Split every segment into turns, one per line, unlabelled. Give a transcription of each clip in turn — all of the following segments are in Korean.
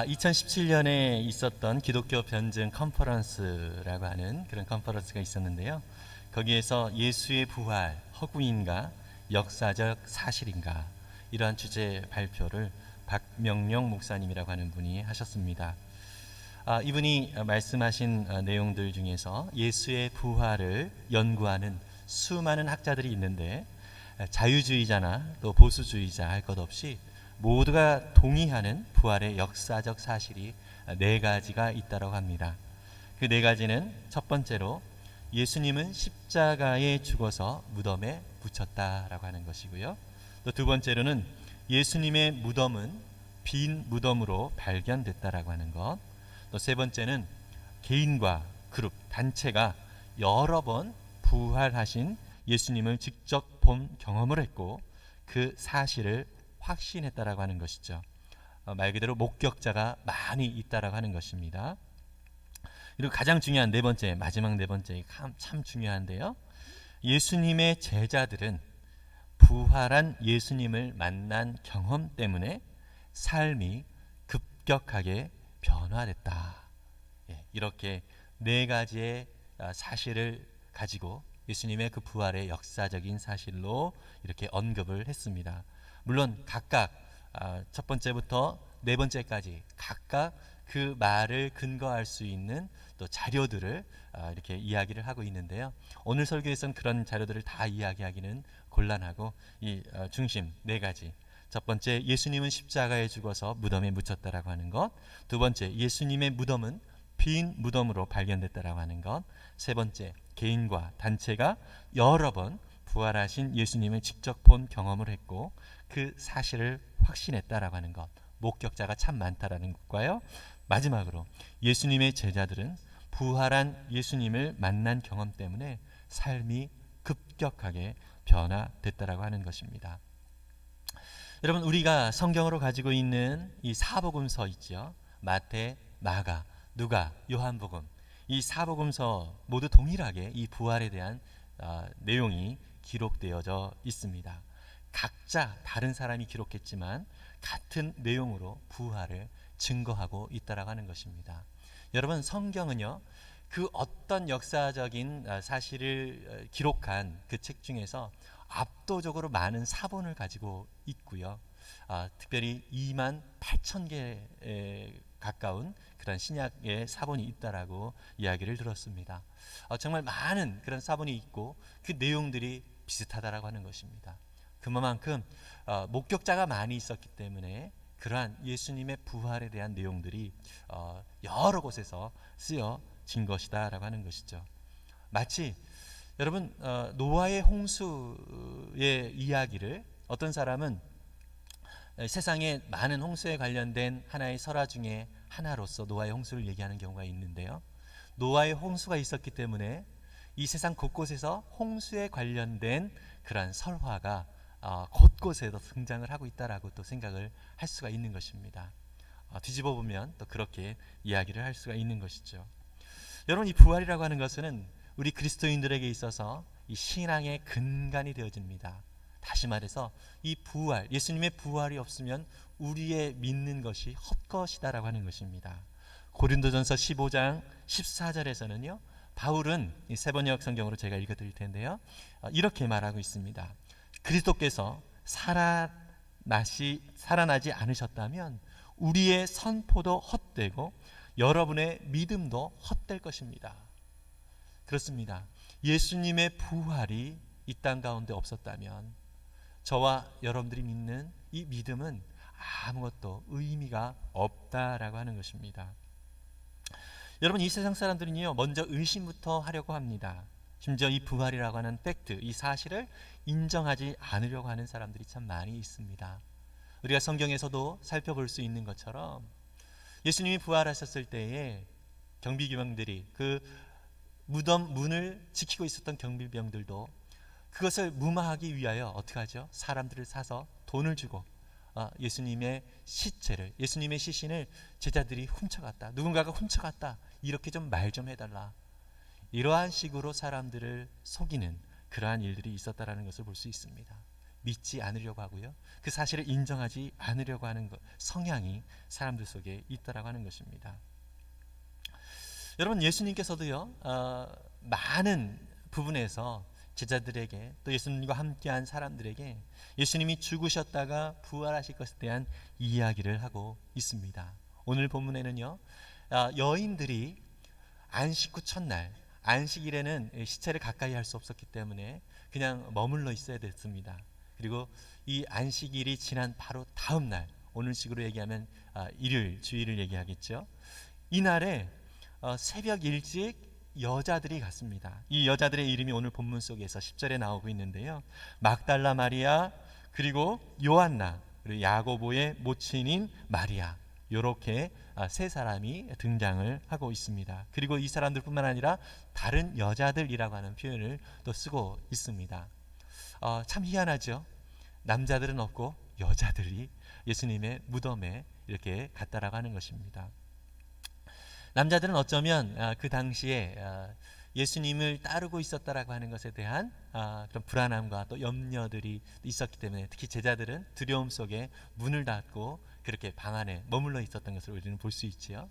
2017년에 있었던 기독교 변증 컨퍼런스라고 하는 그런 컨퍼런스가 있었는데요. 거기에서 예수의 부활, 허구인가, 역사적 사실인가, 이러한 주제 발표를 박명령 목사님이라고 하는 분이 하셨습니다. 이분이 말씀하신 내용들 중에서 예수의 부활을 연구하는 수많은 학자들이 있는데, 자유주의자나 또 보수주의자 할 것 없이 모두가 동의하는 부활의 역사적 사실이 네 가지가 있다고 합니다. 그 네 가지는 첫 번째로 예수님은 십자가에 죽어서 무덤에 묻혔다라고 하는 것이고요. 또 두 번째로는 예수님의 무덤은 빈 무덤으로 발견됐다라고 하는 것. 또 세 번째는 개인과 그룹, 단체가 여러 번 부활하신 예수님을 직접 본 경험을 했고 그 사실을 확신했다라고 하는 것이죠. 말 그대로 목격자가 많이 있다라고 하는 것입니다. 그리고 가장 중요한 네 번째, 마지막 네 번째 참 중요한데요. 예수님의 제자들은 부활한 예수님을 만난 경험 때문에 삶이 급격하게 변화됐다. 이렇게 네 가지의 사실을 가지고 예수님의 그 부활의 역사적인 사실로 이렇게 언급을 했습니다. 물론 각각 첫 번째부터 네 번째까지 각각 그 말을 근거할 수 있는 또 자료들을 이렇게 이야기를 하고 있는데요. 오늘 설교에서는 그런 자료들을 다 이야기하기는 곤란하고 이 중심 네 가지. 첫 번째, 예수님은 십자가에 죽어서 무덤에 묻혔다라고 하는 것. 두 번째, 예수님의 무덤은 빈 무덤으로 발견됐다라고 하는 것. 세 번째, 개인과 단체가 여러 번 부활하신 예수님을 직접 본 경험을 했고 그 사실을 확신했다라고 하는 것. 목격자가 참 많다라는 것과요. 마지막으로 예수님의 제자들은 부활한 예수님을 만난 경험 때문에 삶이 급격하게 변화됐다라고 하는 것입니다. 여러분, 우리가 성경으로 가지고 있는 이 사복음서 있죠. 마태, 마가, 누가, 요한복음. 이 사복음서 모두 동일하게 이 부활에 대한 내용이 기록되어져 있습니다. 각자 다른 사람이 기록했지만 같은 내용으로 부활을 증거하고 있다라고 하는 것입니다. 여러분, 성경은요, 그 어떤 역사적인 사실을 기록한 그 책 중에서 압도적으로 많은 사본을 가지고 있고요. 특별히 2만 8천 개에 가까운 그런 신약의 사본이 있다라고 이야기를 들었습니다. 정말 많은 그런 사본이 있고 그 내용들이 비슷하다라고 하는 것입니다. 그만큼 목격자가 많이 있었기 때문에 그러한 예수님의 부활에 대한 내용들이 여러 곳에서 쓰여진 것이다라고 하는 것이죠. 마치 여러분, 노아의 홍수의 이야기를 어떤 사람은 세상에 많은 홍수에 관련된 하나의 설화 중에 하나로서 노아의 홍수를 얘기하는 경우가 있는데요. 노아의 홍수가 있었기 때문에 이 세상 곳곳에서 홍수에 관련된 그러한 설화가 곳곳에도 등장을 하고 있다라고 또 생각을 할 수가 있는 것입니다. 뒤집어 보면 또 그렇게 이야기를 할 수가 있는 것이죠. 여러분, 이 부활이라고 하는 것은 우리 그리스도인들에게 있어서 이 신앙의 근간이 되어집니다. 다시 말해서 이 부활, 예수님의 부활이 없으면 우리의 믿는 것이 헛것이다라고 하는 것입니다. 고린도전서 15장 14절에서는요. 바울은 이 세번역 성경으로 제가 읽어드릴 텐데요. 이렇게 말하고 있습니다. 그리스도께서 살아나지 않으셨다면 우리의 선포도 헛되고 여러분의 믿음도 헛될 것입니다. 그렇습니다. 예수님의 부활이 이 땅 가운데 없었다면 저와 여러분들이 믿는 이 믿음은 아무것도 의미가 없다라고 하는 것입니다. 여러분, 이 세상 사람들은요, 먼저 의심부터 하려고 합니다. 심지어 이 부활이라고 하는 팩트, 이 사실을 인정하지 않으려고 하는 사람들이 참 많이 있습니다. 우리가 성경에서도 살펴볼 수 있는 것처럼 예수님이 부활하셨을 때에 경비병들이 그 무덤 문을 지키고 있었던 경비병들도 그것을 무마하기 위하여 어떻게 하죠? 사람들을 사서 돈을 주고 예수님의 시체를, 예수님의 시신을 제자들이 훔쳐갔다, 누군가가 훔쳐갔다, 이렇게 좀 말 좀 해달라, 이러한 식으로 사람들을 속이는 그러한 일들이 있었다라는 것을 볼 수 있습니다. 믿지 않으려고 하고요. 그 사실을 인정하지 않으려고 하는 성향이 사람들 속에 있다라고 하는 것입니다. 여러분, 예수님께서도요, 많은 부분에서 제자들에게 또 예수님과 함께한 사람들에게 예수님이 죽으셨다가 부활하실 것에 대한 이야기를 하고 있습니다. 오늘 본문에는요, 여인들이 안식 후 첫날, 안식일에는 시체를 가까이 할 수 없었기 때문에 그냥 머물러 있어야 됐습니다. 그리고 이 안식일이 지난 바로 다음 날, 오늘식으로 얘기하면 일요일, 주일을 얘기하겠죠. 이날에 새벽 일찍 여자들이 갔습니다. 이 여자들의 이름이 오늘 본문 속에서 10절에 나오고 있는데요, 막달라 마리아, 그리고 요한나, 그리고 야고보의 모친인 마리아, 이렇게 세 사람이 등장을 하고 있습니다. 그리고 이 사람들뿐만 아니라 다른 여자들이라고 하는 표현을 또 쓰고 있습니다. 참 희한하죠. 남자들은 없고 여자들이 예수님의 무덤에 이렇게 갔다라고 하는 것입니다. 남자들은 어쩌면 그 당시에 예수님을 따르고 있었다라고 하는 것에 대한 그런 불안함과 또 염려들이 있었기 때문에, 특히 제자들은 두려움 속에 문을 닫고 그렇게 방 안에 머물러 있었던 것을 우리는 볼 수 있지요.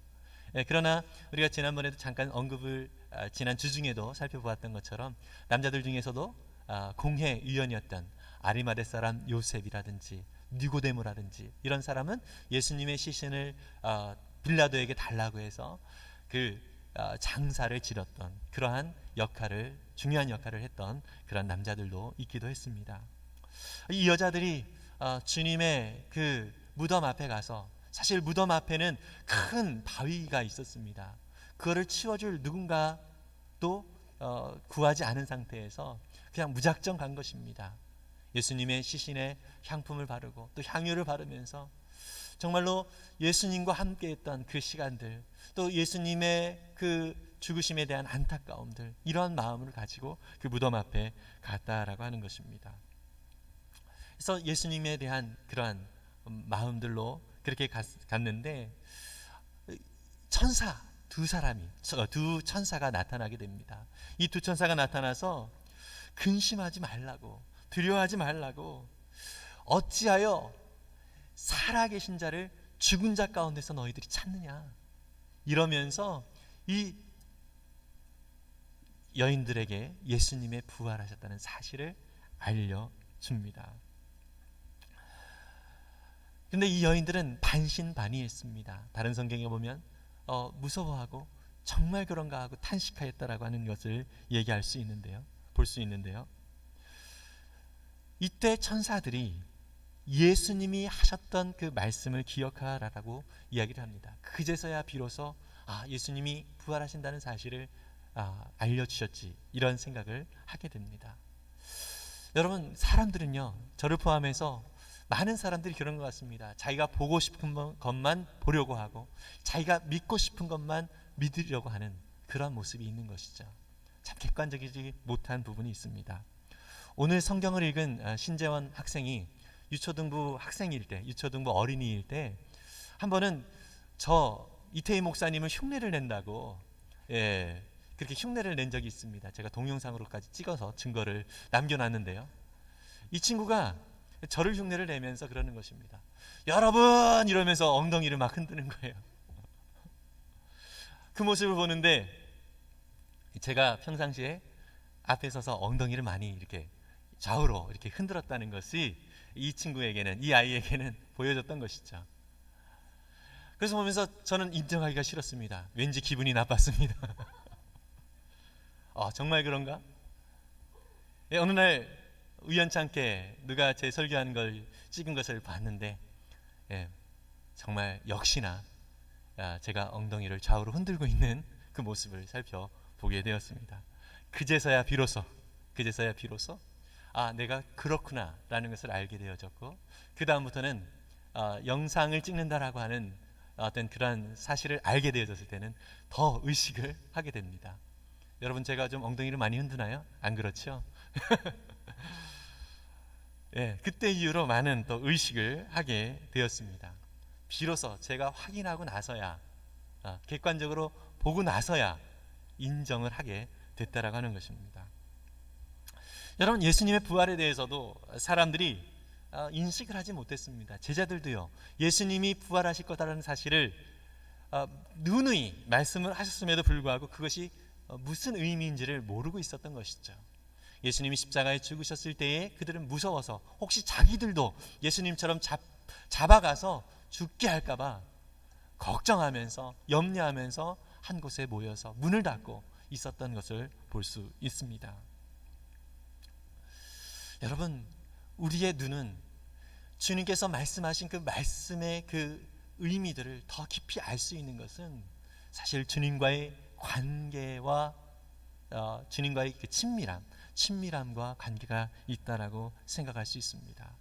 그러나 우리가 지난번에도 잠깐 언급을 지난 주중에도 살펴보았던 것처럼 남자들 중에서도 공회위원이었던 아리마대 사람 요셉이라든지 니고데모라든지 이런 사람은 예수님의 시신을 빌라도에게 달라고 해서 그 장사를 지렀던 그러한 역할을, 중요한 역할을 했던 그런 남자들도 있기도 했습니다. 이 여자들이 주님의 그 무덤 앞에 가서, 사실 무덤 앞에는 큰 바위가 있었습니다. 그거를 치워줄 누군가도 구하지 않은 상태에서 그냥 무작정 간 것입니다. 예수님의 시신에 향품을 바르고 또 향유를 바르면서 정말로 예수님과 함께했던 그 시간들, 또 예수님의 그 죽으심에 대한 안타까움들, 이러한 마음을 가지고 그 무덤 앞에 갔다라고 하는 것입니다. 그래서 예수님에 대한 그러한 마음들로 그렇게 갔는데 천사 두 천사가 나타나게 됩니다. 이 두 천사가 나타나서 근심하지 말라고, 두려워하지 말라고, 어찌하여 살아계신 자를 죽은 자 가운데서 너희들이 찾느냐, 이러면서 이 여인들에게 예수님의 부활하셨다는 사실을 알려줍니다. 그런데 이 여인들은 반신반의했습니다. 다른 성경에 보면 무서워하고 정말 그런가 하고 탄식하였다라고 하는 것을 얘기할 수 있는데요, 볼 수 있는데요, 이때 천사들이 예수님이 하셨던 그 말씀을 기억하라라고 이야기를 합니다. 그제서야 비로소 예수님이 부활하신다는 사실을 알려주셨지, 이런 생각을 하게 됩니다. 여러분, 사람들은요, 저를 포함해서 많은 사람들이 그런 것 같습니다. 자기가 보고 싶은 것만 보려고 하고 자기가 믿고 싶은 것만 믿으려고 하는 그런 모습이 있는 것이죠. 참 객관적이지 못한 부분이 있습니다. 오늘 성경을 읽은 신재원 학생이 유초등부 학생일 때, 유초등부 어린이일 때 한 번은 이태희 목사님을 흉내를 낸다고, 그렇게 흉내를 낸 적이 있습니다. 제가 동영상으로까지 찍어서 증거를 남겨놨는데요, 이 친구가 저를 흉내를 내면서 그러는 것입니다. 여러분, 이러면서 엉덩이를 막 흔드는 거예요. 그 모습을 보는데 제가 평상시에 앞에 서서 엉덩이를 많이 이렇게 좌우로 이렇게 흔들었다는 것이 이 친구에게는, 이 아이에게는 보여줬던 것이죠. 그래서 보면서 저는 인정하기가 싫었습니다. 왠지 기분이 나빴습니다. 정말 그런가? 어느 날 우연찮게 누가 제 설교하는 걸 찍은 것을 봤는데, 정말 역시나 제가 엉덩이를 좌우로 흔들고 있는 그 모습을 살펴보게 되었습니다. 그제서야 비로소 내가 그렇구나 라는 것을 알게 되어졌고, 그 다음부터는 영상을 찍는다라고 하는 어떤 그런 사실을 알게 되어졌을 때는 더 의식을 하게 됩니다. 여러분, 제가 좀 엉덩이를 많이 흔드나요? 안 그렇죠? 그때 이후로 많은 또 의식을 하게 되었습니다. 비로소 제가 확인하고 나서야, 객관적으로 보고 나서야 인정을 하게 됐다라고 하는 것입니다. 여러분, 예수님의 부활에 대해서도 사람들이 인식을 하지 못했습니다. 제자들도요, 예수님이 부활하실 거다라는 사실을 누누이 말씀을 하셨음에도 불구하고 그것이 무슨 의미인지를 모르고 있었던 것이죠. 예수님이 십자가에 죽으셨을 때에 그들은 무서워서 혹시 자기들도 예수님처럼 잡아가서 죽게 할까봐 걱정하면서 염려하면서 한 곳에 모여서 문을 닫고 있었던 것을 볼 수 있습니다. 여러분, 우리의 눈은 주님께서 말씀하신 그 말씀의 그 의미들을 더 깊이 알 수 있는 것은 사실 주님과의 관계와 주님과의 그 친밀함과 관계가 있다라고 생각할 수 있습니다.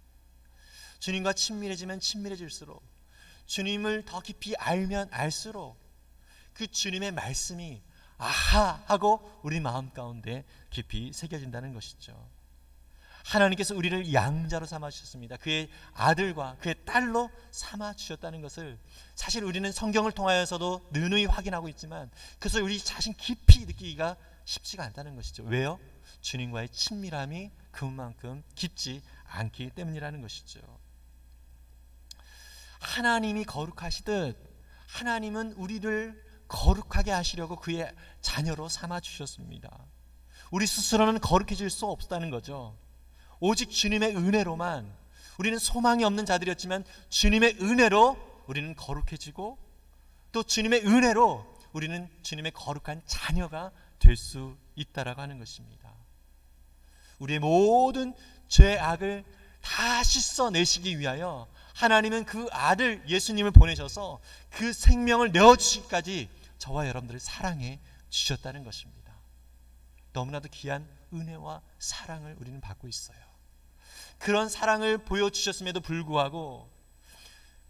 주님과 친밀해지면 친밀해질수록, 주님을 더 깊이 알면 알수록 그 주님의 말씀이 아하 하고 우리 마음 가운데 깊이 새겨진다는 것이죠. 하나님께서 우리를 양자로 삼아 주셨습니다. 그의 아들과 그의 딸로 삼아 주셨다는 것을 사실 우리는 성경을 통하여서도 누누이 확인하고 있지만 그것을 우리 자신 깊이 느끼기가 쉽지가 않다는 것이죠. 왜요? 주님과의 친밀함이 그만큼 깊지 않기 때문이라는 것이죠. 하나님이 거룩하시듯 하나님은 우리를 거룩하게 하시려고 그의 자녀로 삼아 주셨습니다. 우리 스스로는 거룩해질 수 없다는 거죠. 오직 주님의 은혜로만, 우리는 소망이 없는 자들이었지만 주님의 은혜로 우리는 거룩해지고, 또 주님의 은혜로 우리는 주님의 거룩한 자녀가 될 수 있다라고 하는 것입니다. 우리의 모든 죄악을 다 씻어내시기 위하여 하나님은 그 아들 예수님을 보내셔서 그 생명을 내어주시기까지 저와 여러분들을 사랑해 주셨다는 것입니다. 너무나도 귀한 은혜와 사랑을 우리는 받고 있어요. 그런 사랑을 보여주셨음에도 불구하고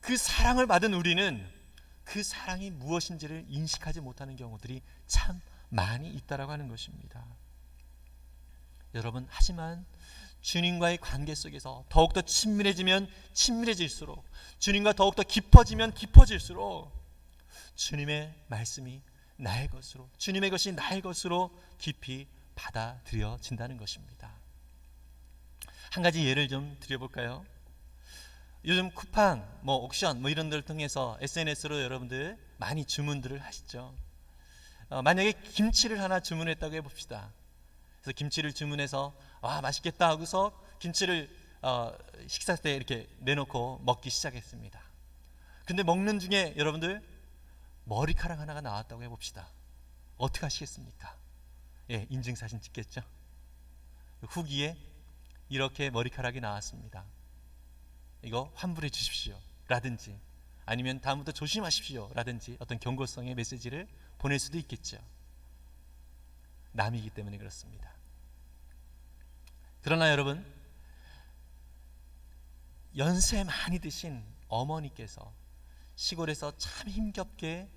그 사랑을 받은 우리는 그 사랑이 무엇인지를 인식하지 못하는 경우들이 참 많이 있다라고 하는 것입니다. 여러분, 하지만 주님과의 관계 속에서 더욱더 친밀해지면 친밀해질수록, 주님과 더욱더 깊어지면 깊어질수록 주님의 말씀이 나의 것으로, 주님의 것이 나의 것으로 깊이 받아들여진다는 것입니다. 한 가지 예를 좀 드려볼까요? 요즘 쿠팡, 옥션 이런 데를 통해서 SNS로 여러분들 많이 주문들을 하시죠. 만약에 김치를 하나 주문했다고 해봅시다. 그래서 김치를 주문해서 맛있겠다 하고서 김치를 식사 때 이렇게 내놓고 먹기 시작했습니다. 근데 먹는 중에 여러분들 머리카락 하나가 나왔다고 해봅시다. 어떻게 하시겠습니까? 예, 인증사진 찍겠죠. 후기에 이렇게 머리카락이 나왔습니다. 이거 환불해 주십시오 라든지, 아니면 다음부터 조심하십시오 라든지 어떤 경고성의 메시지를 보낼 수도 있겠죠. 남이기 때문에 그렇습니다. 그러나 여러분, 연세 많이 드신 어머니께서 시골에서 참 힘겹게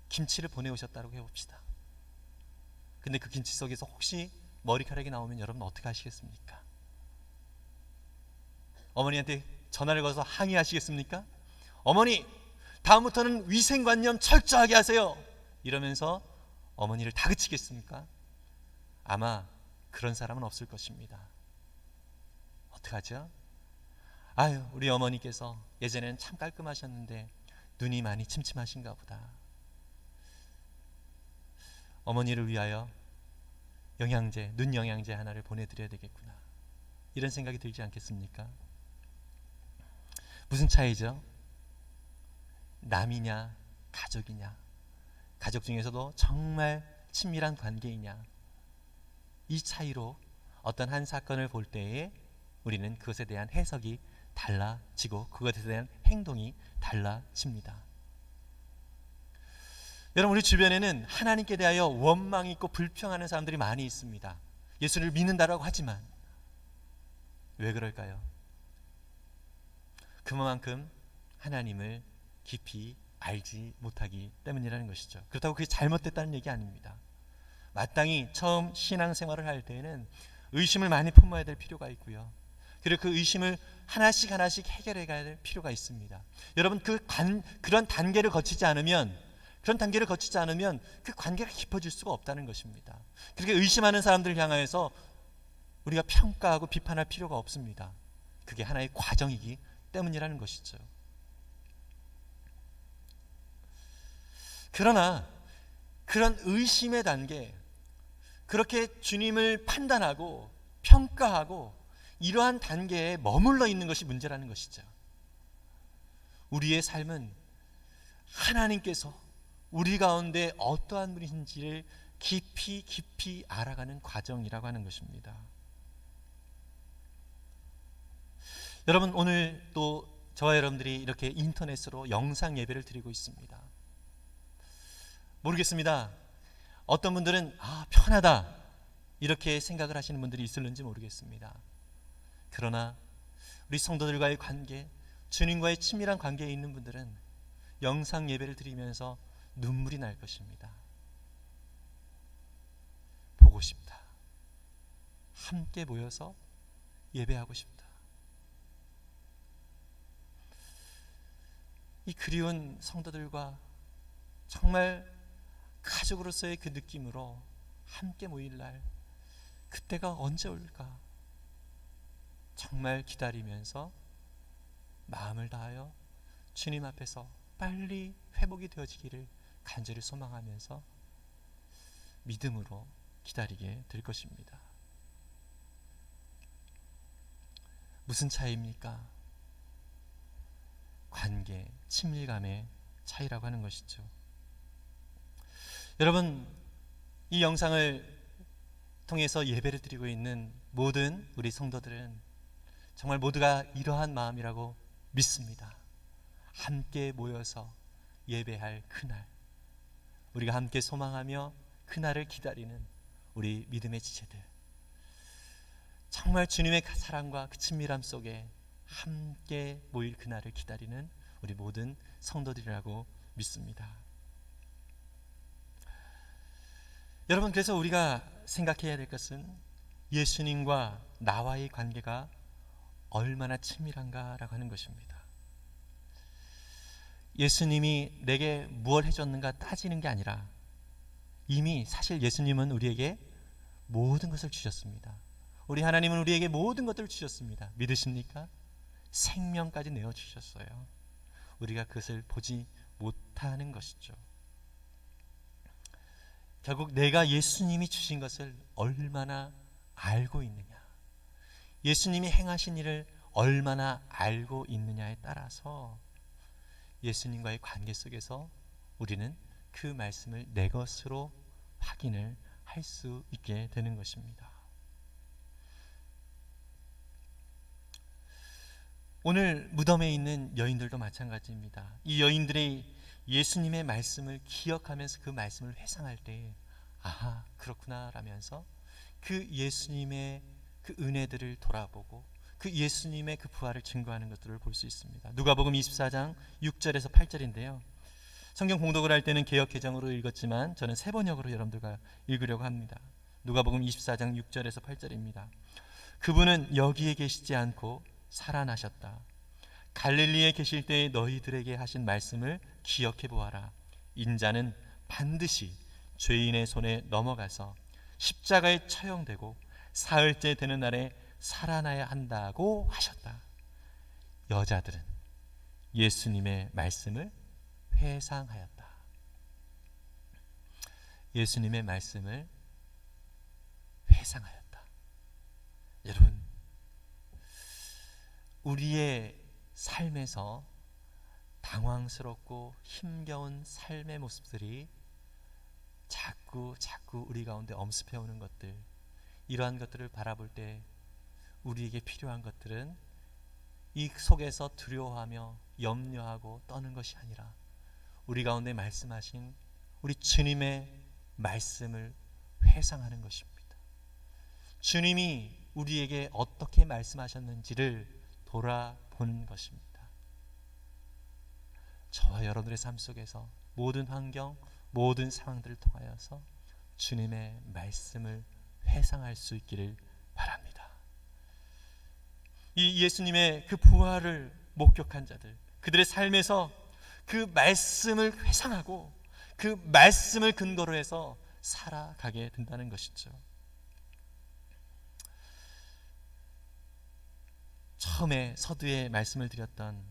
김치를 보내오셨다고 해봅시다. 근데 그 김치 속에서 혹시 머리카락이 나오면 여러분 어떻게 하시겠습니까? 어머니한테 전화를 걸어서 항의하시겠습니까? 어머니, 다음부터는 위생관념 철저하게 하세요 이러면서 어머니를 다그치겠습니까? 아마 그런 사람은 없을 것입니다. 어떡하죠? 아유, 우리 어머니께서 예전에는 참 깔끔하셨는데 눈이 많이 침침하신가 보다. 어머니를 위하여 영양제, 눈 영양제 하나를 보내드려야 되겠구나, 이런 생각이 들지 않겠습니까? 무슨 차이죠? 남이냐 가족이냐, 가족 중에서도 정말 친밀한 관계이냐, 이 차이로 어떤 한 사건을 볼 때에 우리는 그것에 대한 해석이 달라지고 그것에 대한 행동이 달라집니다. 여러분, 우리 주변에는 하나님께 대하여 원망이 있고 불평하는 사람들이 많이 있습니다. 예수를 믿는다라고 하지만 왜 그럴까요? 그만큼 하나님을 깊이 알지 못하기 때문이라는 것이죠. 그렇다고 그게 잘못됐다는 얘기 아닙니다. 마땅히 처음 신앙생활을 할 때에는 의심을 많이 품어야 될 필요가 있고요. 그리고 그 의심을 하나씩 해결해 가야 될 필요가 있습니다. 여러분, 그런 단계를 거치지 않으면 그 관계가 깊어질 수가 없다는 것입니다. 그렇게 의심하는 사람들을 향하여서 우리가 평가하고 비판할 필요가 없습니다. 그게 하나의 과정이기 때문이라는 것이죠. 그러나 그런 의심의 단계, 그렇게 주님을 판단하고 평가하고 이러한 단계에 머물러 있는 것이 문제라는 것이죠. 우리의 삶은 하나님께서 우리 가운데 어떠한 분인지를 깊이 알아가는 과정이라고 하는 것입니다. 여러분, 오늘 또 저와 여러분들이 이렇게 인터넷으로 영상 예배를 드리고 있습니다. 모르겠습니다. 어떤 분들은 편하다 이렇게 생각을 하시는 분들이 있을는지 모르겠습니다. 그러나 우리 성도들과의 관계, 주님과의 친밀한 관계에 있는 분들은 영상 예배를 드리면서 눈물이 날 것입니다. 보고 싶다. 함께 모여서 예배하고 싶다. 이 그리운 성도들과 정말 가족으로서의 그 느낌으로 함께 모일 날, 그때가 언제 올까? 정말 기다리면서 마음을 다하여 주님 앞에서 빨리 회복이 되어지기를 간절히 소망하면서 믿음으로 기다리게 될 것입니다. 무슨 차이입니까? 관계, 친밀감의 차이라고 하는 것이죠. 여러분, 이 영상을 통해서 예배를 드리고 있는 모든 우리 성도들은 정말 모두가 이러한 마음이라고 믿습니다. 함께 모여서 예배할 그날, 우리가 함께 소망하며 그날을 기다리는 우리 믿음의 지체들, 정말 주님의 사랑과 그 친밀함 속에 함께 모일 그날을 기다리는 우리 모든 성도들이라고 믿습니다. 여러분, 그래서 우리가 생각해야 될 것은 예수님과 나와의 관계가 얼마나 친밀한가라고 하는 것입니다. 예수님이 내게 무엇을 해줬는가 따지는 게 아니라 이미 사실 예수님은 우리에게 모든 것을 주셨습니다. 우리 하나님은 우리에게 모든 것들을 주셨습니다. 믿으십니까? 생명까지 내어주셨어요. 우리가 그것을 보지 못하는 것이죠. 결국 내가 예수님이 주신 것을 얼마나 알고 있느냐, 예수님이 행하신 일을 얼마나 알고 있느냐에 따라서 예수님과의 관계 속에서 우리는 그 말씀을 내 것으로 확인을 할 수 있게 되는 것입니다. 오늘 무덤에 있는 여인들도 마찬가지입니다. 이 여인들이 예수님의 말씀을 기억하면서 그 말씀을 회상할 때 아하, 그렇구나 라면서 그 예수님의 그 은혜들을 돌아보고 그 예수님의 그 부활을 증거하는 것들을 볼 수 있습니다. 누가복음 24장 6절에서 8절인데요. 성경 공독을 할 때는 개역개정으로 읽었지만 저는 세 번역으로 여러분들과 읽으려고 합니다. 누가복음 24장 6절에서 8절입니다. 그분은 여기에 계시지 않고 살아나셨다. 갈릴리에 계실 때에 너희들에게 하신 말씀을 기억해 보아라. 인자는 반드시 죄인의 손에 넘어가서 십자가에 처형되고 사흘째 되는 날에 살아나야 한다고 하셨다. 여자들은 예수님의 말씀을 회상하였다. 예수님의 말씀을 회상하였다. 여러분, 우리의 삶에서 당황스럽고 힘겨운 삶의 모습들이 자꾸 우리 가운데 엄습해 오는 것들, 이러한 것들을 바라볼 때 우리에게 필요한 것들은 이 속에서 두려워하며 염려하고 떠는 것이 아니라 우리 가운데 말씀하신 우리 주님의 말씀을 회상하는 것입니다. 주님이 우리에게 어떻게 말씀하셨는지를 돌아보는 것입니다. 저와 여러분들의 삶 속에서 모든 환경, 모든 상황들을 통하여서 주님의 말씀을 회상할 수 있기를 바랍니다. 이 예수님의 그 부활을 목격한 자들, 그들의 삶에서 그 말씀을 회상하고 그 말씀을 근거로 해서 살아가게 된다는 것이죠. 처음에 서두에 말씀을 드렸던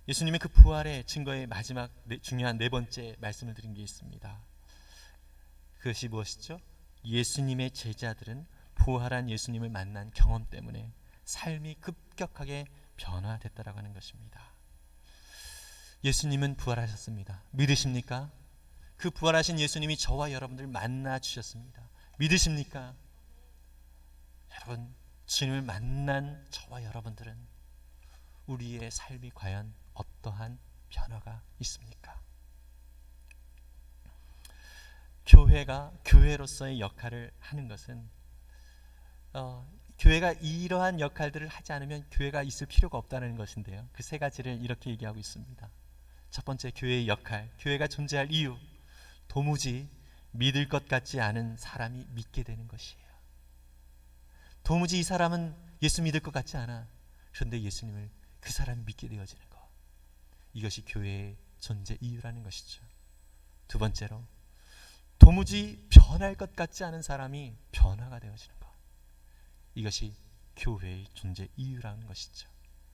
예수님의 그 부활의 증거의 마지막 중요한 네 번째 말씀을 드린 게 있습니다. 그것이 무엇이죠? 예수님의 제자들은 부활한 예수님을 만난 경험 때문에 삶이 급격하게 변화됐다라고 하는 것입니다. 예수님은 부활하셨습니다. 믿으십니까? 그 부활하신 예수님이 저와 여러분들 만나 주셨습니다. 믿으십니까? 여러분, 주님을 만난 저와 여러분들은 우리의 삶이 과연 어떠한 변화가 있습니까? 교회가 교회로서의 역할을 하는 것은 교회가 이러한 역할들을 하지 않으면 교회가 있을 필요가 없다는 것인데요. 그 세 가지를 이렇게 얘기하고 있습니다. 첫 번째, 교회의 역할, 교회가 존재할 이유, 도무지 믿을 것 같지 않은 사람이 믿게 되는 것이에요. 도무지 이 사람은 예수 믿을 것 같지 않아. 그런데 예수님을 그 사람이 믿게 되어지는 것, 이것이 교회의 존재 이유라는 것이죠. 두 번째로, 도무지 변할 것 같지 않은 사람이 변화가 되어지는 것, 이것이 교회의 존재 이유라는 것이죠.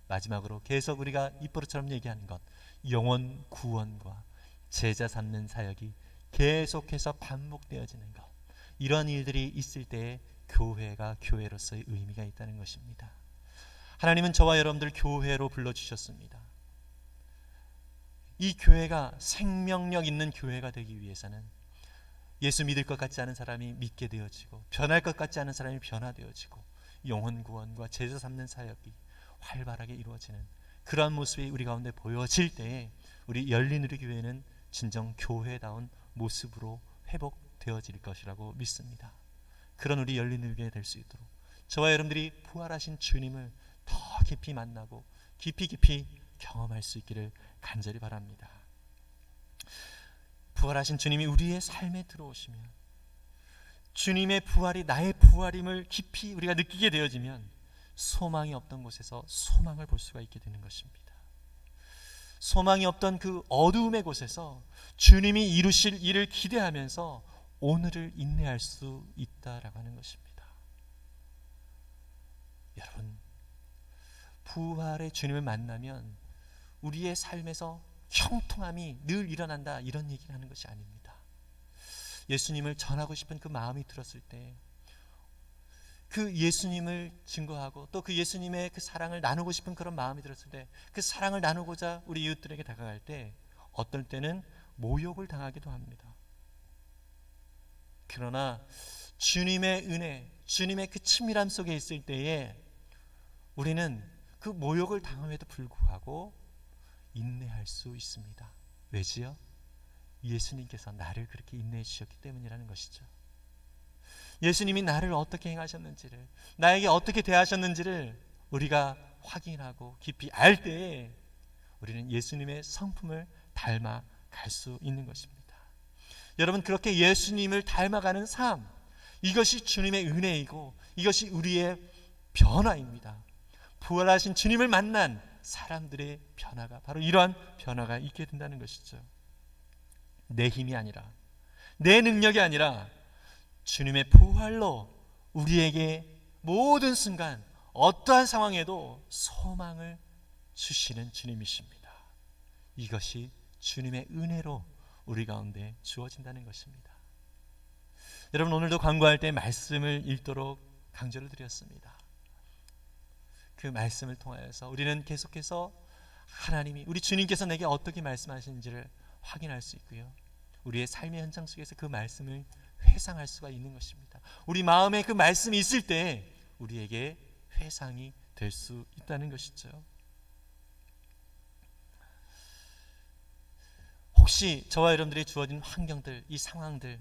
마지막으로 계속 우리가 입버릇처럼 얘기하는 것, 영혼 구원과 제자 삼는 사역이 계속해서 반복되어지는 것, 이런 일들이 있을 때에 교회가 교회로서의 의미가 있다는 것입니다. 하나님은 저와 여러분들 교회로 불러주셨습니다. 이 교회가 생명력 있는 교회가 되기 위해서는 예수 믿을 것 같지 않은 사람이 믿게 되어지고, 변할 것 같지 않은 사람이 변화되어지고, 영혼 구원과 제자 삼는 사역이 활발하게 이루어지는 그러한 모습이 우리 가운데 보여질 때에 우리 열린 우리 교회는 진정 교회다운 모습으로 회복되어질 것이라고 믿습니다. 그런 우리 열린 우리 교회 될 수 있도록 저와 여러분들이 부활하신 주님을 더 깊이 만나고 깊이 경험할 수 있기를 간절히 바랍니다. 부활하신 주님이 우리의 삶에 들어오시면, 주님의 부활이 나의 부활임을 깊이 우리가 느끼게 되어지면 소망이 없던 곳에서 소망을 볼 수가 있게 되는 것입니다. 소망이 없던 그 어두움의 곳에서 주님이 이루실 일을 기대하면서 오늘을 인내할 수 있다라고 하는 것입니다. 여러분, 부활의 주님을 만나면 우리의 삶에서 형통함이 늘 일어난다, 이런 얘기를 하는 것이 아닙니다. 예수님을 전하고 싶은 그 마음이 들었을 때, 그 예수님을 증거하고 또 그 예수님의 그 사랑을 나누고 싶은 그런 마음이 들었을 때, 그 사랑을 나누고자 우리 이웃들에게 다가갈 때 어떨 때는 모욕을 당하기도 합니다. 그러나 주님의 은혜, 주님의 그 친밀함 속에 있을 때에 우리는 그 모욕을 당함에도 불구하고 인내할 수 있습니다. 왜지요? 예수님께서 나를 그렇게 인내해 주셨기 때문이라는 것이죠. 예수님이 나를 어떻게 행하셨는지를, 나에게 어떻게 대하셨는지를 우리가 확인하고 깊이 알 때에 우리는 예수님의 성품을 닮아갈 수 있는 것입니다. 여러분, 그렇게 예수님을 닮아가는 삶, 이것이 주님의 은혜이고 이것이 우리의 변화입니다. 부활하신 주님을 만난 사람들의 변화가 바로 이러한 변화가 있게 된다는 것이죠. 내 힘이 아니라, 내 능력이 아니라 주님의 부활로 우리에게 모든 순간 어떠한 상황에도 소망을 주시는 주님이십니다. 이것이 주님의 은혜로 우리 가운데 주어진다는 것입니다. 여러분, 오늘도 광고할 때 말씀을 읽도록 강조를 드렸습니다. 그 말씀을 통하여서 우리는 계속해서 하나님이, 우리 주님께서 내게 어떻게 말씀하시는지를 확인할 수 있고요, 우리의 삶의 현장 속에서 그 말씀을 회상할 수가 있는 것입니다. 우리 마음에 그 말씀이 있을 때 우리에게 회상이 될 수 있다는 것이죠. 혹시 저와 여러분들이 주어진 환경들, 이 상황들,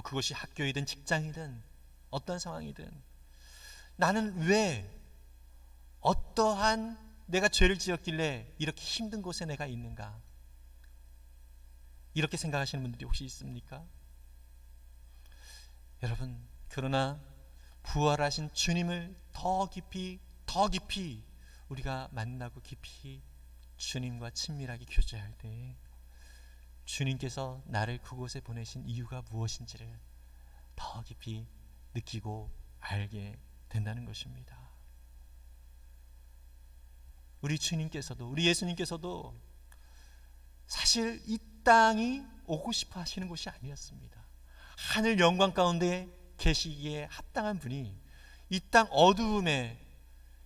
그것이 학교이든 직장이든 어떤 상황이든, 나는 왜, 어떠한 내가 죄를 지었길래 이렇게 힘든 곳에 내가 있는가, 이렇게 생각하시는 분들이 혹시 있습니까? 여러분, 그러나 부활하신 주님을 더 깊이 우리가 만나고 깊이 주님과 친밀하게 교제할 때 주님께서 나를 그곳에 보내신 이유가 무엇인지를 더 깊이 느끼고 알게 된다는 것입니다. 우리 주님께서도, 우리 예수님께서도 사실 이 땅이 오고 싶어 하시는 곳이 아니었습니다. 하늘 영광 가운데 계시기에 합당한 분이 이 땅 어두움에,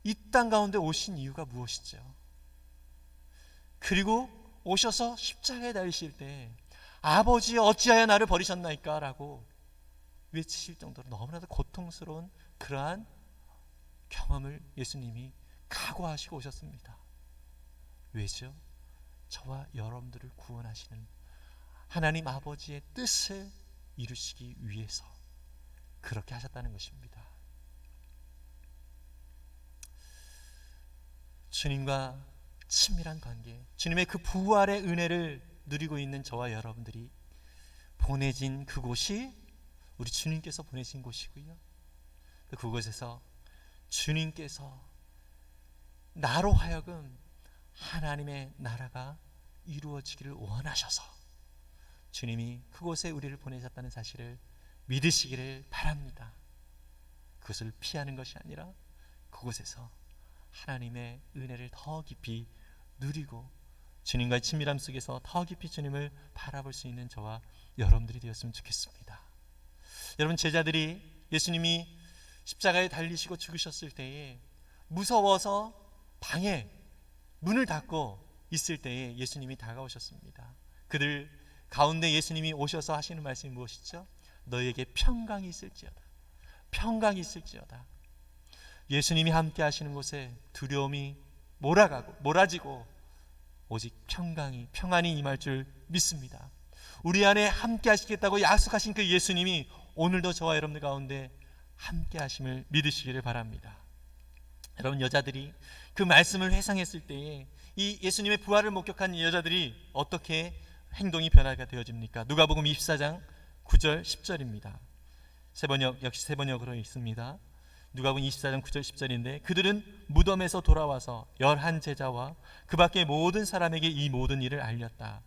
이 땅 가운데 오신 이유가 무엇이죠? 그리고 오셔서 십자가에 달리실 때 아버지 어찌하여 나를 버리셨나이까 라고 외치실 정도로 너무나도 고통스러운 그러한 경험을 예수님이 각오하시고 오셨습니다. 왜죠? 저와 여러분들을 구원하시는 하나님 아버지의 뜻을 이루시기 위해서 그렇게 하셨다는 것입니다. 주님과 친밀한 관계, 주님의 그 부활의 은혜를 누리고 있는 저와 여러분들이 보내진 그곳이 우리 주님께서 보내신 곳이고요. 그곳에서 주님께서 나로 하여금 하나님의 나라가 이루어지기를 원하셔서 주님이 그곳에 우리를 보내셨다는 사실을 믿으시기를 바랍니다. 그것을 피하는 것이 아니라 그곳에서 하나님의 은혜를 더 깊이 누리고 주님과의 친밀함 속에서 더 깊이 주님을 바라볼 수 있는 저와 여러분들이 되었으면 좋겠습니다. 여러분, 제자들이 예수님이 십자가에 달리시고 죽으셨을 때에 무서워서 방에 문을 닫고 있을 때에 예수님이 다가오셨습니다. 그들 가운데 예수님이 오셔서 하시는 말씀이 무엇이죠? 너에게 평강이 있을지어다. 평강이 있을지어다. 예수님이 함께 하시는 곳에 두려움이 몰아지고 오직 평안이 임할 줄 믿습니다. 우리 안에 함께 하시겠다고 약속하신 그 예수님이 오늘도 저와 여러분들 가운데 함께 하심을 믿으시기를 바랍니다. 여러분, 여자들이 그 말씀을 회상했을 때에 이 예수님의 부활을 목격한 여자들이 어떻게 행동이 변화가 되어집니까? 누가복음 24장 9절 10절입니다. 역시 세 번역으로 있습니다. 누가복음 24장 9절 10절인데 그들은 무덤에서 돌아와서 11제자와 그 밖의 모든 사람에게 이 모든 일을 알렸다.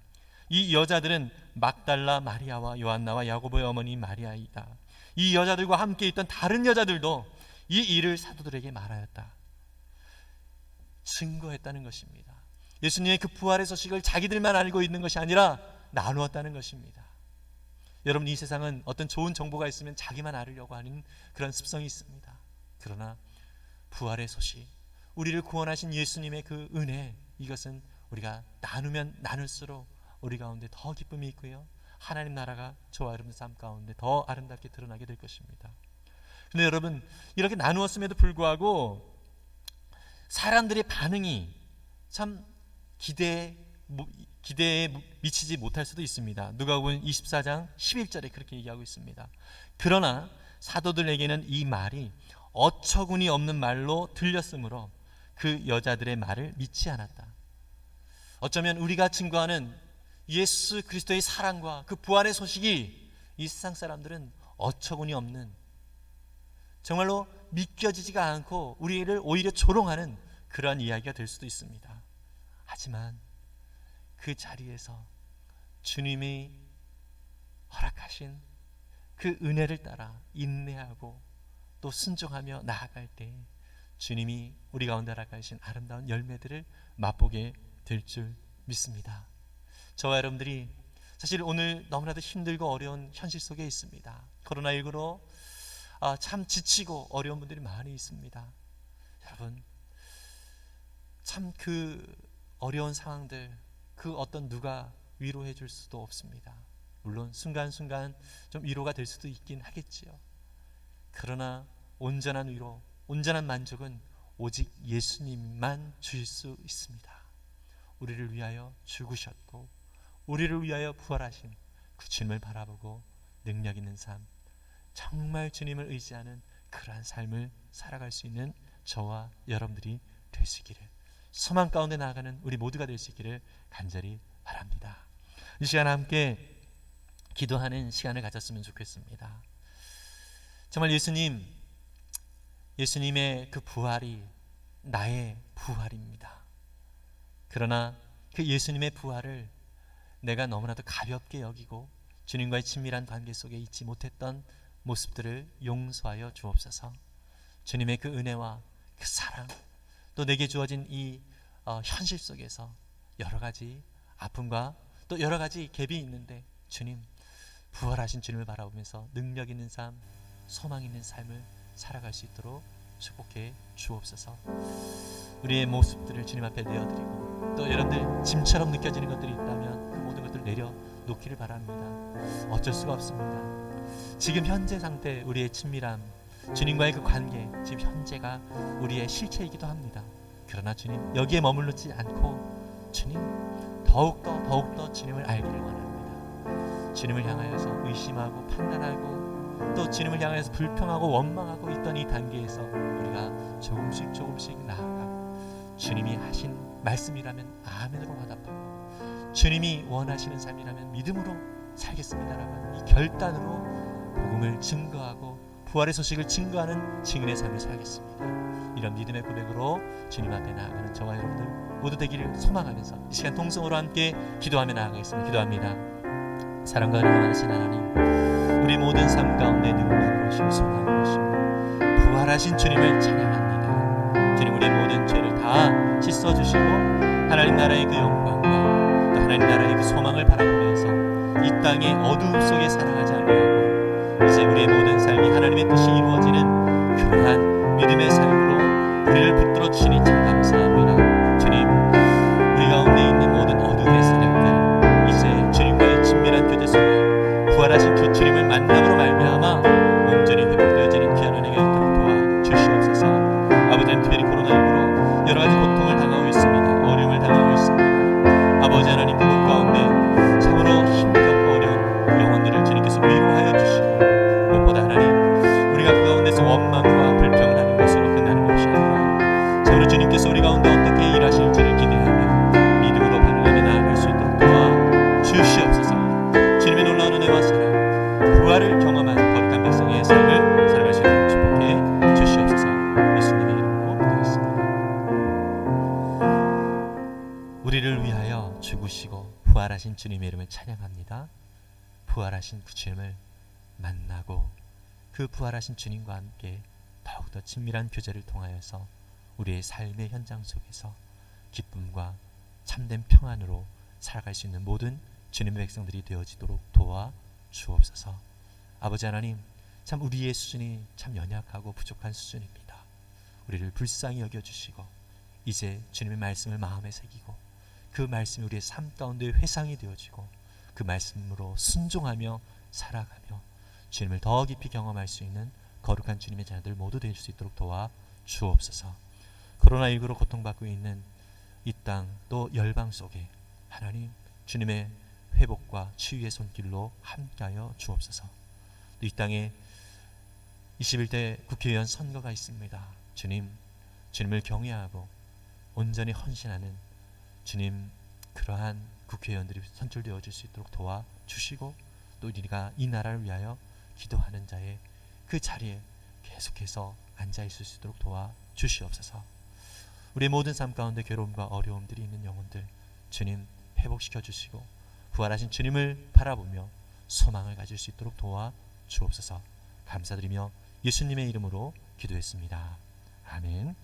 이 여자들은 막달라 마리아와 요한나와 야고보의 어머니 마리아이다. 이 여자들과 함께 있던 다른 여자들도 이 일을 사도들에게 말하였다. 증거했다는 것입니다. 예수님의 그 부활의 소식을 자기들만 알고 있는 것이 아니라 나누었다는 것입니다. 여러분, 이 세상은 어떤 좋은 정보가 있으면 자기만 알으려고 하는 그런 습성이 있습니다. 그러나 부활의 소식, 우리를 구원하신 예수님의 그 은혜, 이것은 우리가 나누면 나눌수록 우리 가운데 더 기쁨이 있고요, 하나님 나라가 저와 여러분 삶 가운데 더 아름답게 드러나게 될 것입니다. 그런데 여러분, 이렇게 나누었음에도 불구하고 사람들의 반응이 참 기대에 미치지 못할 수도 있습니다. 누가복음 24장 11절에 그렇게 얘기하고 있습니다. 그러나 사도들에게는 이 말이 어처구니 없는 말로 들렸으므로 그 여자들의 말을 믿지 않았다. 어쩌면 우리가 증거하는 예수 그리스도의 사랑과 그 부활의 소식이 이 세상 사람들은 어처구니 없는, 정말로 믿겨지지가 않고 우리를 오히려 조롱하는 그러한 이야기가 될 수도 있습니다. 하지만 그 자리에서 주님이 허락하신 그 은혜를 따라 인내하고 또 순종하며 나아갈 때 주님이 우리 가운데 허락하신 아름다운 열매들을 맛보게 될 줄 믿습니다. 저와 여러분들이 사실 오늘 너무나도 힘들고 어려운 현실 속에 있습니다. 코로나19로 참 지치고 어려운 분들이 많이 있습니다. 여러분, 참 그 어려운 상황들, 그 어떤 누가 위로해 줄 수도 없습니다. 물론 순간순간 좀 위로가 될 수도 있긴 하겠지요. 그러나 온전한 위로, 온전한 만족은 오직 예수님만 주실 수 있습니다. 우리를 위하여 죽으셨고 우리를 위하여 부활하신 그 주님을 바라보고 능력 있는 삶, 정말 주님을 의지하는 그러한 삶을 살아갈 수 있는 저와 여러분들이 되시기를, 소망 가운데 나아가는 우리 모두가 될 수 있기를 간절히 바랍니다. 이 시간 함께 기도하는 시간을 가졌으면 좋겠습니다. 정말 예수님의 그 부활이 나의 부활입니다. 그러나 그 예수님의 부활을 내가 너무나도 가볍게 여기고 주님과의 친밀한 관계 속에 있지 못했던 모습들을 용서하여 주옵소서. 주님의 그 은혜와 그 사랑, 또 내게 주어진 이 현실 속에서 여러 가지 아픔과 또 여러 가지 갭이 있는데 주님, 부활하신 주님을 바라보면서 능력 있는 삶, 소망 있는 삶을 살아갈 수 있도록 축복해 주옵소서. 우리의 모습들을 주님 앞에 내어드리고 또 여러분들 짐처럼 느껴지는 것들이 있다면 그 모든 것들을 내려놓기를 바랍니다. 어쩔 수가 없습니다. 지금 현재 상태, 우리의 친밀함, 주님과의 그 관계, 지금 현재가 우리의 실체이기도 합니다. 그러나 주님, 여기에 머물르지 않고 주님, 더욱더 주님을 알기를 원합니다. 주님을 향하여서 의심하고 판단하고 또 주님을 향하여서 불평하고 원망하고 있던 이 단계에서 우리가 조금씩 나아가 주님이 하신 말씀이라면 아멘으로 화답하고 주님이 원하시는 삶이라면 믿음으로 살겠습니다라고 하는 이 결단으로 복음을 증거하고 부활의 소식을 증거하는 증인의 삶을 살겠습니다. 이런 믿음의 고백으로 주님 앞에 나아가는 저와 여러분들 모두 되기를 소망하면서 이 시간 동성으로 함께 기도하며 나아가겠습니다. 기도합니다. 사랑과 은혜가 많으신 하나님, 우리 모든 삶 가운데 능력으로 오시고 소망으로 오시고 부활하신 주님을 찬양합니다. 주님, 우리 모든 죄를 다 씻어주시고 하나님 나라의 그 영광과 또 하나님 나라의 그 소망을 바라보면서 이 땅의 어두움 속에 살아가지 아니하고 이제 우리의 모든 삶이 하나님의 뜻이 이루어지는 그러한 믿음의 삶으로 우리를 붙들어 주시니 참 감사합니다. 주님, 우리 가운데 있는 모든 어둠의 세력들 이제 주님과의 친밀한 교제 속에 부활하신 그 주님을 만남으로 말미암아 온전히 회복되어지는 귀한 은혜가 있도록 도와주시옵소서. 아버지 하나님, 특별히 코로나19로 여러 가지 고통을 당하고 있습니다. 어려움을 당하고 있습니다. 아버지 하나님, 그것 가운데 참으로 힘겹고 어려운 영혼들을 주님께서 위로하여 주시고 무엇보다 하나님, 우리가 그 가운데서 원망과 불평을 하는 것으로 끝나는 것이 아니라 참으로 주님께서 우리 가운데 어떻게 일하실지를 기대하며 믿음으로 반응하며 나아갈 수 있도록 도와주시옵소서. 주님의 놀라운 은혜와 사랑, 부활을 경험한 거룩한 백성의 삶을 살아갈 수 있도록 축복해 주시옵소서. 예수님의 이름으로 기도했습니다. 우리를 위하여 죽으시고 부활하신 주님의 이름을 찬양합니다. 부활하신 그 주님을 만나고 그 부활하신 주님과 함께 더욱더 친밀한 교제를 통하여서 우리의 삶의 현장 속에서 기쁨과 참된 평안으로 살아갈 수 있는 모든 주님의 백성들이 되어지도록 도와주옵소서. 아버지 하나님, 참 우리의 수준이 참 연약하고 부족한 수준입니다. 우리를 불쌍히 여겨주시고 이제 주님의 말씀을 마음에 새기고 그 말씀이 우리의 삶 가운데 회상이 되어지고 그 말씀으로 순종하며 살아가며 주님을 더 깊이 경험할 수 있는 거룩한 주님의 자녀들 모두 될 수 있도록 도와주옵소서. 코로나19로 고통받고 있는 이 땅 또 열방 속에 하나님, 주님의 회복과 치유의 손길로 함께하여 주옵소서. 이 땅에 21대 국회의원 선거가 있습니다. 주님, 주님을 경외하고 온전히 헌신하는 주님, 그러한 국회의원들이 선출되어질 수 있도록 도와주시고 또 우리가 이 나라를 위하여 기도하는 자의 그 자리에 계속해서 앉아있을 수 있도록 도와주시옵소서. 우리의 모든 삶 가운데 괴로움과 어려움들이 있는 영혼들 주님 회복시켜 주시고 부활하신 주님을 바라보며 소망을 가질 수 있도록 도와주옵소서. 감사드리며 예수님의 이름으로 기도했습니다. 아멘.